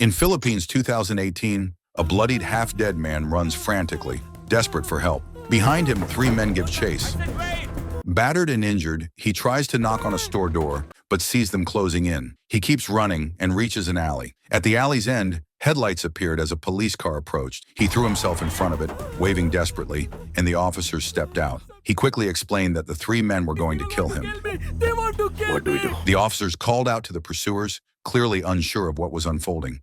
In Philippines 2018, a bloodied half-dead man runs frantically, desperate for help. Behind him, three men give chase. Battered and injured, he tries to knock on a store door, but sees them closing in. He keeps running and reaches an alley. At the alley's end, headlights appeared as a police car approached. He threw himself in front of it, waving desperately, and the officers stepped out. He quickly explained that the three men were going to kill him. What do we do? The officers called out to the pursuers, clearly unsure of what was unfolding.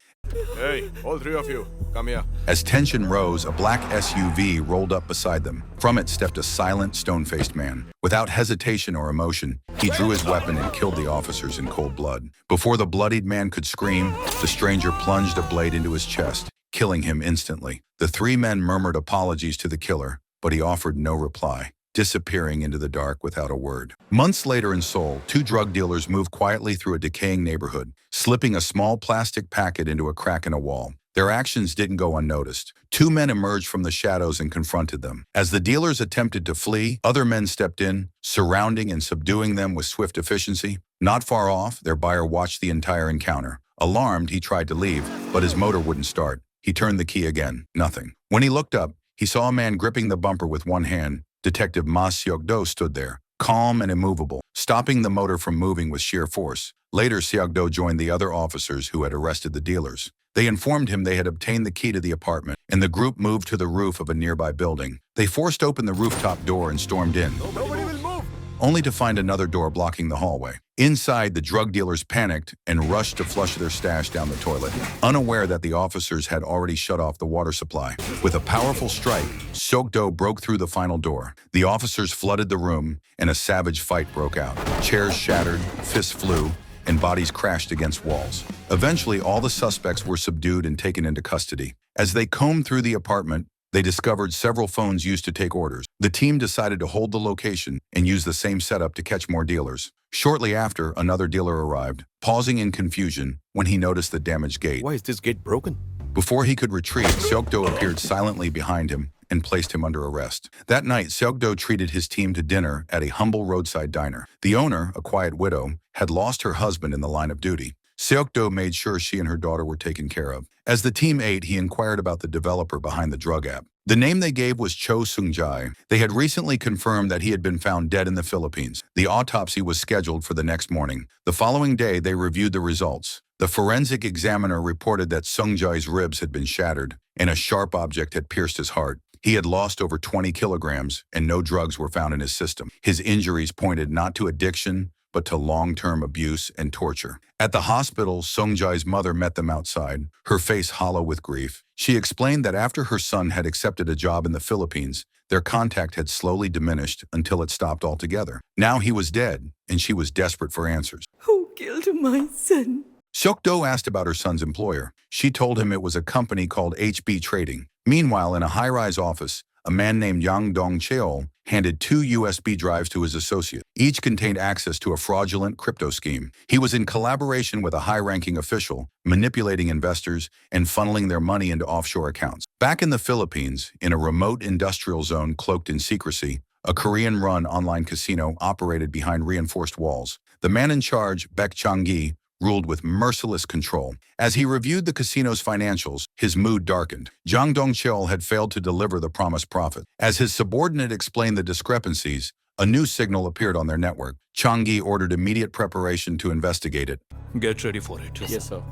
Hey, all three of you, come here. As tension rose, a black SUV rolled up beside them. From it stepped a silent, stone-faced man. Without hesitation or emotion, he drew his weapon and killed the officers in cold blood. Before the bloodied man could scream, the stranger plunged a blade into his chest, killing him instantly. The three men murmured apologies to the killer, but he offered no reply, disappearing into the dark without a word. Months later in Seoul, two drug dealers moved quietly through a decaying neighborhood, slipping a small plastic packet into a crack in a wall. Their actions didn't go unnoticed. Two men emerged from the shadows and confronted them. As the dealers attempted to flee, other men stepped in, surrounding and subduing them with swift efficiency. Not far off, their buyer watched the entire encounter. Alarmed, he tried to leave, but his motor wouldn't start. He turned the key again. Nothing. When he looked up, he saw a man gripping the bumper with one hand. Detective Ma Seok-do stood there, calm and immovable, stopping the motor from moving with sheer force. Later, Sukdo joined the other officers who had arrested the dealers. They informed him they had obtained the key to the apartment, and the group moved to the roof of a nearby building. They forced open the rooftop door and stormed in, Nobody will move. only to find another door blocking the hallway. Inside, the drug dealers panicked and rushed to flush their stash down the toilet, unaware that the officers had already shut off the water supply. With a powerful strike, Sukdo broke through the final door. The officers flooded the room, and a savage fight broke out. Chairs shattered, fists flew, and bodies crashed against walls. Eventually, all the suspects were subdued and taken into custody. As they combed through the apartment, they discovered several phones used to take orders. The team decided to hold the location and use the same setup to catch more dealers. Shortly after, another dealer arrived, pausing in confusion when he noticed the damaged gate. Why is this gate broken? Before he could retreat, Seok-do appeared silently behind him and placed him under arrest. That night, Seok-do treated his team to dinner at a humble roadside diner. The owner, a quiet widow, had lost her husband in the line of duty. Seok-do made sure she and her daughter were taken care of. As the team ate, he inquired about the developer behind the drug app. The name they gave was Cho Seung-jae. They had recently confirmed that he had been found dead in the Philippines. The autopsy was scheduled for the next morning. The following day, they reviewed the results. The forensic examiner reported that Seung-jae's ribs had been shattered, and a sharp object had pierced his heart. He had lost over 20 kilograms, and no drugs were found in his system. His injuries pointed not to addiction, but to long-term abuse and torture. At the hospital, Seung-jae's mother met them outside, her face hollow with grief. She explained that after her son had accepted a job in the Philippines, their contact had slowly diminished until it stopped altogether. Now he was dead, and she was desperate for answers. Who killed my son? Seok-do asked about her son's employer. She told him it was a company called HB Trading. Meanwhile, in a high-rise office, a man named Yang Dong-cheol handed 2 USB drives to his associate. Each contained access to a fraudulent crypto scheme. He was in collaboration with a high-ranking official, manipulating investors and funneling their money into offshore accounts. Back in the Philippines, in a remote industrial zone cloaked in secrecy, a Korean-run online casino operated behind reinforced walls. The man in charge, Beck ruled with merciless control. As he reviewed the casino's financials, his mood darkened. Jang Dong-cheol had failed to deliver the promised profit. As his subordinate explained the discrepancies, a new signal appeared on their network. Chang-gi ordered immediate preparation to investigate it. Get ready for it. Yes, sir.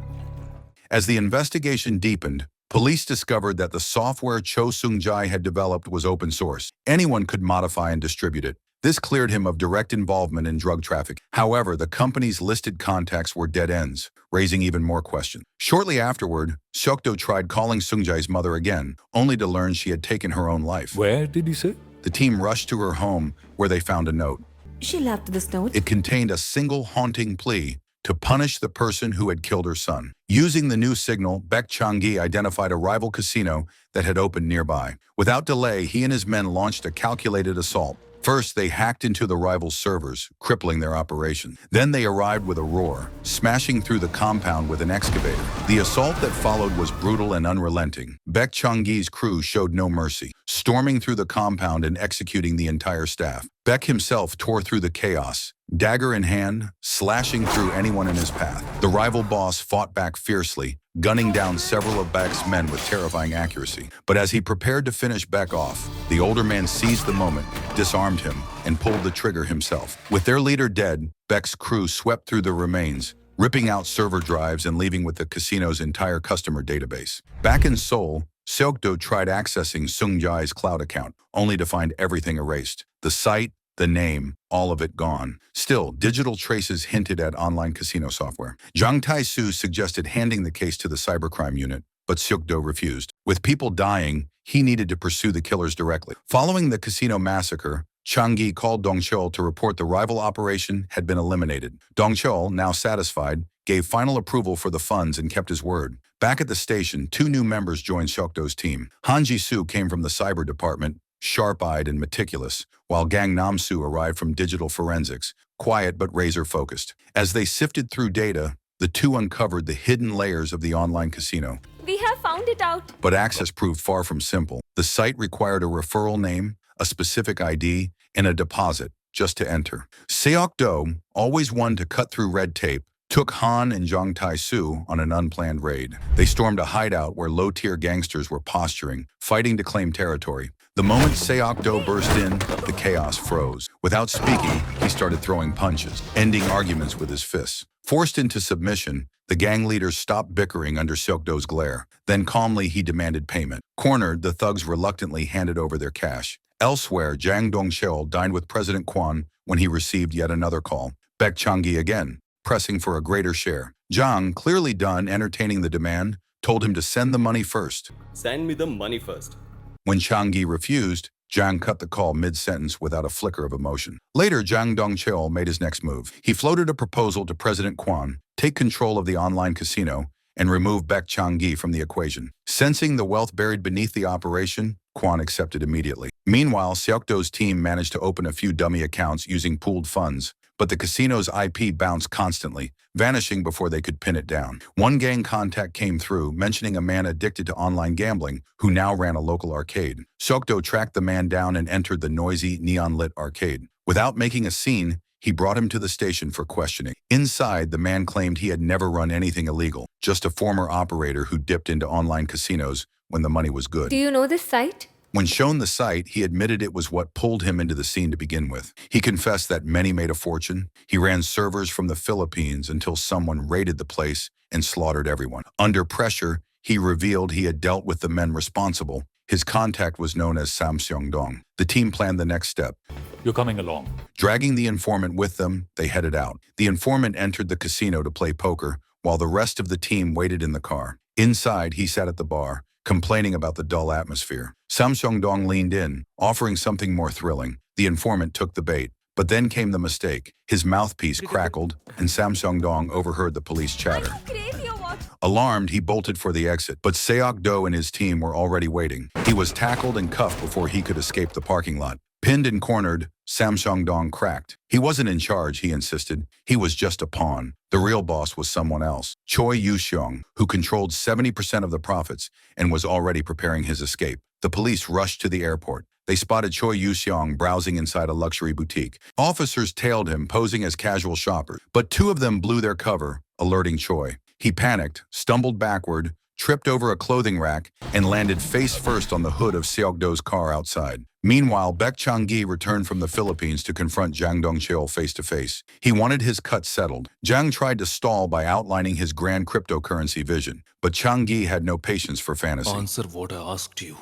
As the investigation deepened, police discovered that the software Cho Seung-jae had developed was open source. Anyone could modify and distribute it. This cleared him of direct involvement in drug trafficking. However, the company's listed contacts were dead ends, raising even more questions. Shortly afterward, Seok-do tried calling Seung-jae's mother again, only to learn she had taken her own life. Where did you say? The team rushed to her home, where they found a note. She left this note. It contained a single haunting plea to punish the person who had killed her son. Using the new signal, Beck Chang-gi identified a rival casino that had opened nearby. Without delay, he and his men launched a calculated assault. First, they hacked into the rival's servers, crippling their operation. Then they arrived with a roar, smashing through the compound with an excavator. The assault that followed was brutal and unrelenting. Beck Chang-gi's crew showed no mercy, storming through the compound and executing the entire staff. Beck himself tore through the chaos, dagger in hand, slashing through anyone in his path. The rival boss fought back fiercely, gunning down several of Beck's men with terrifying accuracy. But as he prepared to finish Beck off, the older man seized the moment, disarmed him, and pulled the trigger himself. With their leader dead, Beck's crew swept through the remains, ripping out server drives and leaving with the casino's entire customer database. Back in Seoul, Seok-do tried accessing Sung Jae's cloud account, only to find everything erased. The site, the name, all of it gone. Still, digital traces hinted at online casino software. Jang Tai-soo suggested handing the case to the cybercrime unit, but Sukdo refused. With people dying, he needed to pursue the killers directly. Following the casino massacre, Chang-gi called Dong-cheol to report the rival operation had been eliminated. Dong-cheol, now satisfied, gave final approval for the funds and kept his word. Back at the station, 2 new members joined Seok-do's team. Han Ji-soo came from the cyber department, sharp-eyed and meticulous, while Gang Nam-soo arrived from digital forensics, quiet but razor-focused. As they sifted through data, the 2 uncovered the hidden layers of the online casino. We have found it out. But access proved far from simple. The site required a referral name, a specific ID, and a deposit just to enter. Seok-do, always one to cut through red tape, took Han and Jang Tai-soo on an unplanned raid. They stormed a hideout where low-tier gangsters were posturing, fighting to claim territory. The moment Seok-do burst in, the chaos froze. Without speaking, he started throwing punches, ending arguments with his fists. Forced into submission, the gang leaders stopped bickering under Seok-do's glare. Then calmly he demanded payment. Cornered, the thugs reluctantly handed over their cash. Elsewhere, Jang Dong-cheol dined with President Kwon when he received yet another call. Beck Chang-gi again, pressing for a greater share. Jang, clearly done entertaining the demand, told him to send the money first. Send me the money first. When Chang-gi refused, Jang cut the call mid-sentence without a flicker of emotion. Later, Jang Dong-cheol made his next move. He floated a proposal to President Kwon, take control of the online casino, and remove Beck Chang-gi from the equation. Sensing the wealth buried beneath the operation, Kwon accepted immediately. Meanwhile, Seok-do's team managed to open a few dummy accounts using pooled funds, but the casino's IP bounced constantly, vanishing before they could pin it down. One gang contact came through, mentioning a man addicted to online gambling who now ran a local arcade. Seok-do tracked the man down and entered the noisy, neon-lit arcade. Without making a scene, he brought him to the station for questioning. Inside, the man claimed he had never run anything illegal, just a former operator who dipped into online casinos when the money was good. Do you know this site? When shown the site, he admitted it was what pulled him into the scene to begin with. He confessed that many made a fortune. He ran servers from the Philippines until someone raided the place and slaughtered everyone. Under pressure, he revealed he had dealt with the men responsible. His contact was known as Ma Seok-do. The team planned the next step. You're coming along. Dragging the informant with them, they headed out. The informant entered the casino to play poker, while the rest of the team waited in the car. Inside, he sat at the bar, complaining about the dull atmosphere. Ma Seok-do leaned in, offering something more thrilling. The informant took the bait. But then came the mistake. His mouthpiece crackled, and Ma Seok-do overheard the police chatter. Crazy or what? Alarmed, he bolted for the exit, but Seok-do and his team were already waiting. He was tackled and cuffed before he could escape the parking lot. Pinned and cornered, Ma Seok-do cracked. He wasn't in charge, he insisted. He was just a pawn. The real boss was someone else, Choi Yu-seong, who controlled 70% of the profits and was already preparing his escape. The police rushed to the airport. They spotted Choi Yu-seong browsing inside a luxury boutique. Officers tailed him, posing as casual shoppers, but 2 of them blew their cover, alerting Choi. He panicked, stumbled backward, tripped over a clothing rack, and landed face first on the hood of Seok-do's car outside. Meanwhile, Beck Chang-gi returned from the Philippines to confront Jang Dong-cheol face-to-face. He wanted his cut settled. Jang tried to stall by outlining his grand cryptocurrency vision, but Chang-gi had no patience for fantasy. Answer what I asked you.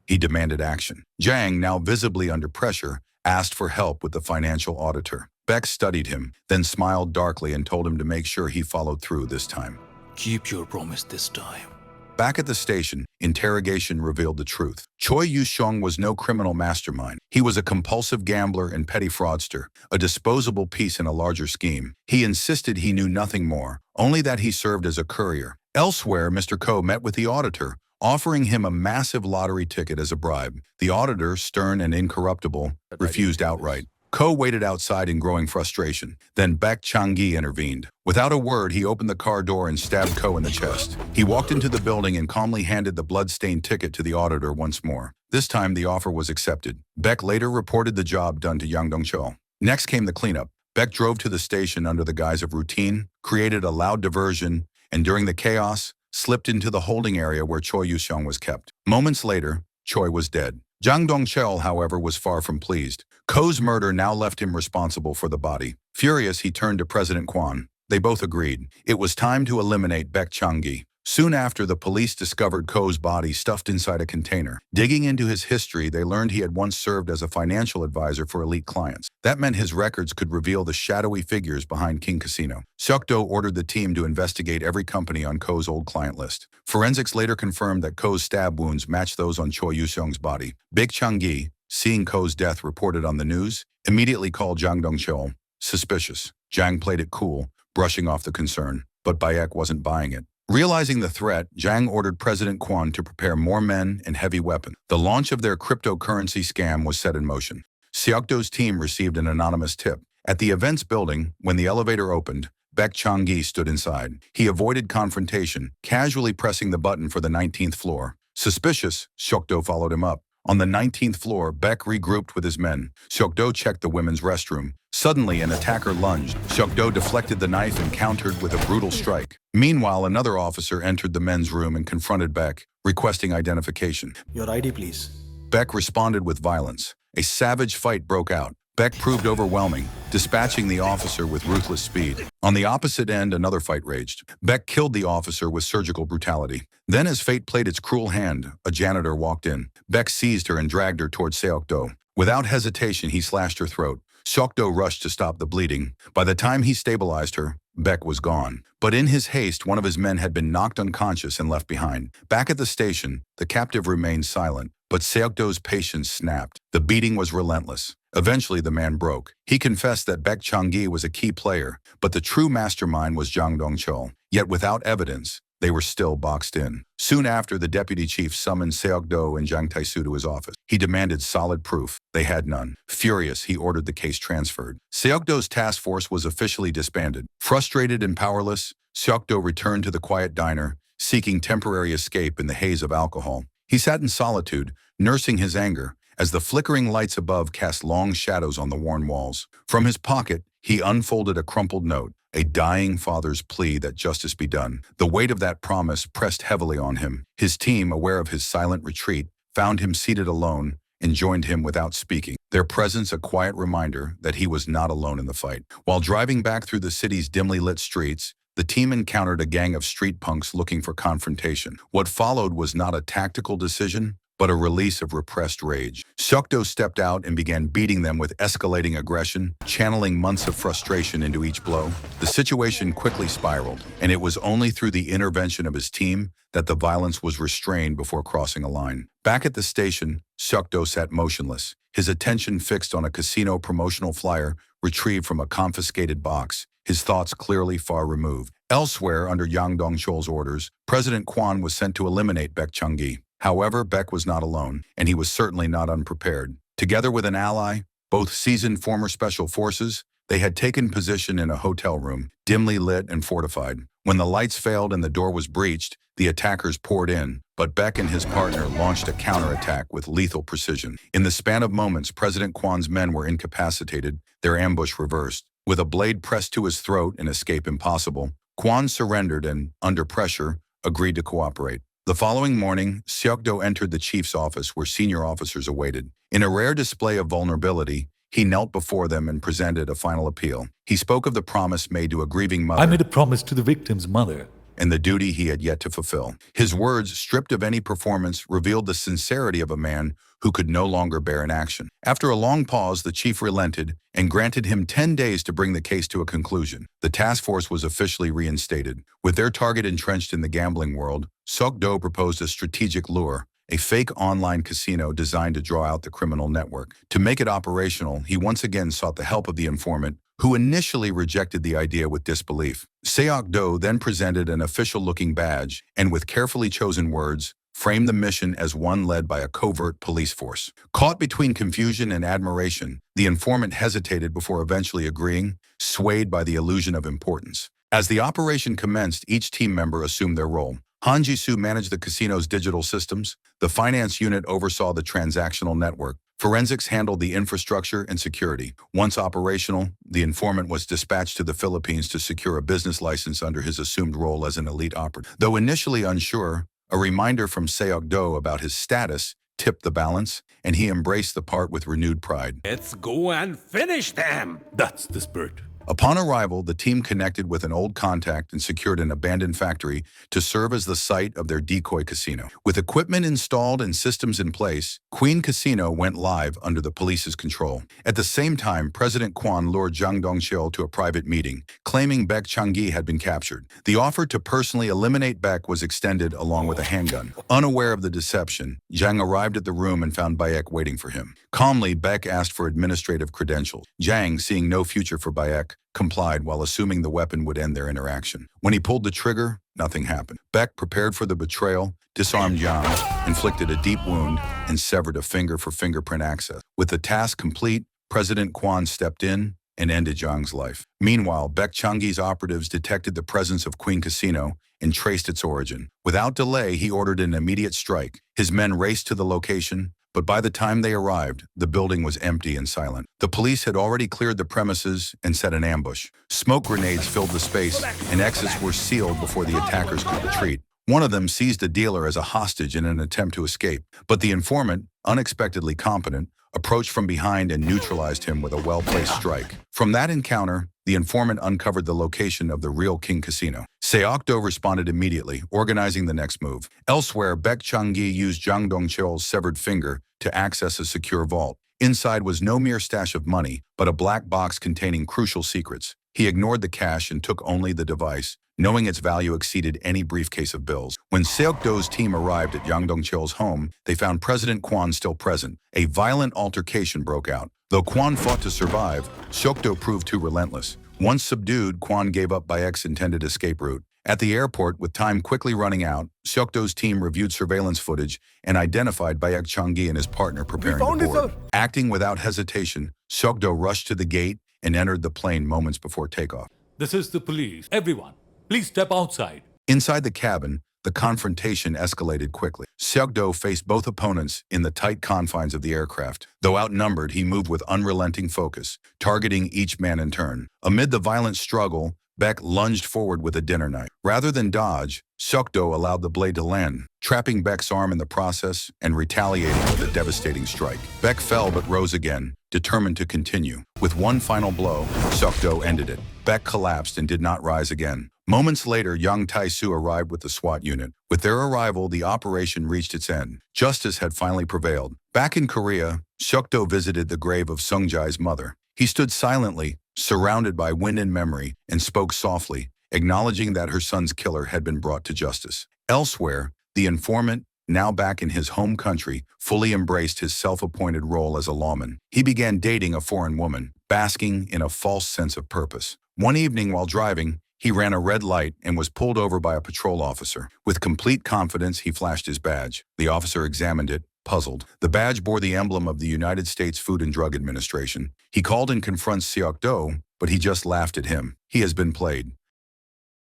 He demanded action. Jang, now visibly under pressure, asked for help with the financial auditor. Beck studied him, then smiled darkly and told him to make sure he followed through this time. Keep your promise this time. Back at the station, interrogation revealed the truth. Choi Yu-seong was no criminal mastermind. He was a compulsive gambler and petty fraudster, a disposable piece in a larger scheme. He insisted he knew nothing more, only that he served as a courier. Elsewhere, Mr. Ko met with the auditor, offering him a massive lottery ticket as a bribe. The auditor, stern and incorruptible, refused outright. Ko waited outside in growing frustration. Then Beck Chang-gi intervened. Without a word, he opened the car door and stabbed Ko in the chest. He walked into the building and calmly handed the blood-stained ticket to the auditor once more. This time, the offer was accepted. Beck later reported the job done to Yang Dong-cheol. Next came the cleanup. Beck drove to the station under the guise of routine, created a loud diversion, and during the chaos, slipped into the holding area where Choi Yu-seong was kept. Moments later, Choi was dead. Jang Dong-cheol, however, was far from pleased. Ko's murder now left him responsible for the body. Furious, he turned to President Kwon. They both agreed. It was time to eliminate Beck Chang-gi. Soon after, the police discovered Ko's body stuffed inside a container. Digging into his history, they learned he had once served as a financial advisor for elite clients. That meant his records could reveal the shadowy figures behind King Casino. Sukdo ordered the team to investigate every company on Ko's old client list. Forensics later confirmed that Ko's stab wounds matched those on Choi Yu-seong's body. Beck Chang-gi, seeing Ko's death reported on the news, immediately called Jang Dong-cheol suspicious. Jang played it cool, brushing off the concern, but Beck wasn't buying it. Realizing the threat, Jang ordered President Kwon to prepare more men and heavy weapons. The launch of their cryptocurrency scam was set in motion. Seok-do's team received an anonymous tip. At the events building, when the elevator opened, Beck Chang-gi stood inside. He avoided confrontation, casually pressing the button for the 19th floor. Suspicious, Seok-do followed him up. On the 19th floor, Beck regrouped with his men. Seok-do checked the women's restroom. Suddenly, an attacker lunged. Seok-do deflected the knife and countered with a brutal strike. Meanwhile, another officer entered the men's room and confronted Beck, requesting identification. Your ID, please. Beck responded with violence. A savage fight broke out. Beck proved overwhelming, dispatching the officer with ruthless speed. On the opposite end, another fight raged. Beck killed the officer with surgical brutality. Then, as fate played its cruel hand, a janitor walked in. Beck seized her and dragged her toward Seok-do. Without hesitation, he slashed her throat. Seok-do rushed to stop the bleeding. By the time he stabilized her, Beck was gone. But in his haste, one of his men had been knocked unconscious and left behind. Back at the station, the captive remained silent, but Seok-do's patience snapped. The beating was relentless. Eventually, the man broke. He confessed that Beck Chang-gi was a key player, but the true mastermind was Jang Dong-cheol. Yet without evidence, they were still boxed in. Soon after, the deputy chief summoned Seok-do and Jang Tae-soo to his office. He demanded solid proof. They had none. Furious, he ordered the case transferred. Seok-do's task force was officially disbanded. Frustrated and powerless, Seok-do returned to the quiet diner, seeking temporary escape in the haze of alcohol. He sat in solitude, nursing his anger, as the flickering lights above cast long shadows on the worn walls. From his pocket, he unfolded a crumpled note, a dying father's plea that justice be done. The weight of that promise pressed heavily on him. His team, aware of his silent retreat, found him seated alone and joined him without speaking, their presence a quiet reminder that he was not alone in the fight. While driving back through the city's dimly lit streets, the team encountered a gang of street punks looking for confrontation. What followed was not a tactical decision, but a release of repressed rage. Sukdo stepped out and began beating them with escalating aggression, channeling months of frustration into each blow. The situation quickly spiraled, and it was only through the intervention of his team that the violence was restrained before crossing a line. Back at the station, Sukdo sat motionless, his attention fixed on a casino promotional flyer retrieved from a confiscated box, his thoughts clearly far removed. Elsewhere, under Yang Dong-cheol's orders, President Kwon was sent to eliminate Beck Chang-gi. However, Beck was not alone, and he was certainly not unprepared. Together with an ally, both seasoned former special forces, they had taken position in a hotel room, dimly lit and fortified. When the lights failed and the door was breached, the attackers poured in, but Beck and his partner launched a counterattack with lethal precision. In the span of moments, President Kwon's men were incapacitated, their ambush reversed. With a blade pressed to his throat and escape impossible, Kwon surrendered and, under pressure, agreed to cooperate. The following morning, Seok-do entered the chief's office where senior officers awaited. In a rare display of vulnerability, he knelt before them and presented a final appeal. He spoke of the promise made to a grieving mother. I made a promise to the victim's mother. And the duty he had yet to fulfill. His words, stripped of any performance, revealed the sincerity of a man who could no longer bear inaction. After a long pause, the chief relented and granted him 10 days to bring the case to a conclusion. The task force was officially reinstated. With their target entrenched in the gambling world, Sukdo proposed a strategic lure, a fake online casino designed to draw out the criminal network. To make it operational, he once again sought the help of the informant, who initially rejected the idea with disbelief. Seok-do then presented an official-looking badge and, with carefully chosen words, framed the mission as one led by a covert police force. Caught between confusion and admiration, the informant hesitated before eventually agreeing, swayed by the illusion of importance. As the operation commenced, each team member assumed their role. Han Ji-soo managed the casino's digital systems. The finance unit oversaw the transactional network. Forensics handled the infrastructure and security. Once operational, the informant was dispatched to the Philippines to secure a business license under his assumed role as an elite operative. Though initially unsure, a reminder from Seok-do about his status tipped the balance, and he embraced the part with renewed pride. Let's go and finish them! That's the spirit. Upon arrival, the team connected with an old contact and secured an abandoned factory to serve as the site of their decoy casino. With equipment installed and systems in place, Queen Casino went live under the police's control. At the same time, President Kwon lured Jang Dong-cheol to a private meeting, claiming Beck Chang-gi had been captured. The offer to personally eliminate Beck was extended along with a handgun. Unaware of the deception, Jang arrived at the room and found Bayek waiting for him. Calmly, Beck asked for administrative credentials. Jang, seeing no future for Bayek, complied while assuming the weapon would end their interaction. When he pulled the trigger, nothing happened. Beck, prepared for the betrayal, disarmed Yang, inflicted a deep wound, and severed a finger for fingerprint access. With the task complete, President Kwon stepped in and ended Yang's life. Meanwhile, Beck Chang-gi's operatives detected the presence of Queen Casino and traced its origin. Without delay, he ordered an immediate strike. His men raced to the location, but by the time they arrived, the building was empty and silent. The police had already cleared the premises and set an ambush. Smoke grenades filled the space, and exits were sealed before the attackers could retreat. One of them seized a dealer as a hostage in an attempt to escape, but the informant, unexpectedly competent, approached from behind and neutralized him with a well-placed strike. From that encounter, the informant uncovered the location of the real King Casino. Seok-do responded immediately, organizing the next move. Elsewhere, Beck Chang-gi used Jang Dong-cheol's severed finger to access a secure vault. Inside was no mere stash of money, but a black box containing crucial secrets. He ignored the cash and took only the device, knowing its value exceeded any briefcase of bills. When Seok-do's team arrived at Yang Dong-cheol's home, they found President Kwon still present. A violent altercation broke out. Though Kwon fought to survive, Sukdo proved too relentless. Once subdued, Kwon gave up Bayek's intended escape route. At the airport, with time quickly running out, Seok-do's team reviewed surveillance footage and identified Bayek Chang-gi and his partner preparing to board. Acting without hesitation, Seok-do rushed to the gate and entered the plane moments before takeoff. This is the police. Everyone, please step outside. Inside the cabin, the confrontation escalated quickly. Seok-do faced both opponents in the tight confines of the aircraft. Though outnumbered, he moved with unrelenting focus, targeting each man in turn. Amid the violent struggle, Beck lunged forward with a dinner knife. Rather than dodge, Sukdo allowed the blade to land, trapping Beck's arm in the process and retaliating with a devastating strike. Beck fell but rose again, determined to continue. With one final blow, Sukdo ended it. Beck collapsed and did not rise again. Moments later, Yang Tai-soo arrived with the SWAT unit. With their arrival, the operation reached its end. Justice had finally prevailed. Back in Korea, Sukdo visited the grave of Sung-jae's mother. He stood silently, surrounded by wind and memory, and spoke softly, acknowledging that her son's killer had been brought to justice. Elsewhere, the informant, now back in his home country, fully embraced his self-appointed role as a lawman. He began dating a foreign woman, basking in a false sense of purpose. One evening while driving, he ran a red light and was pulled over by a patrol officer. With complete confidence, he flashed his badge. The officer examined it, puzzled. The badge bore the emblem of the United States Food and Drug Administration. He called and confronts Seok-do, but he just laughed at him. He has been played.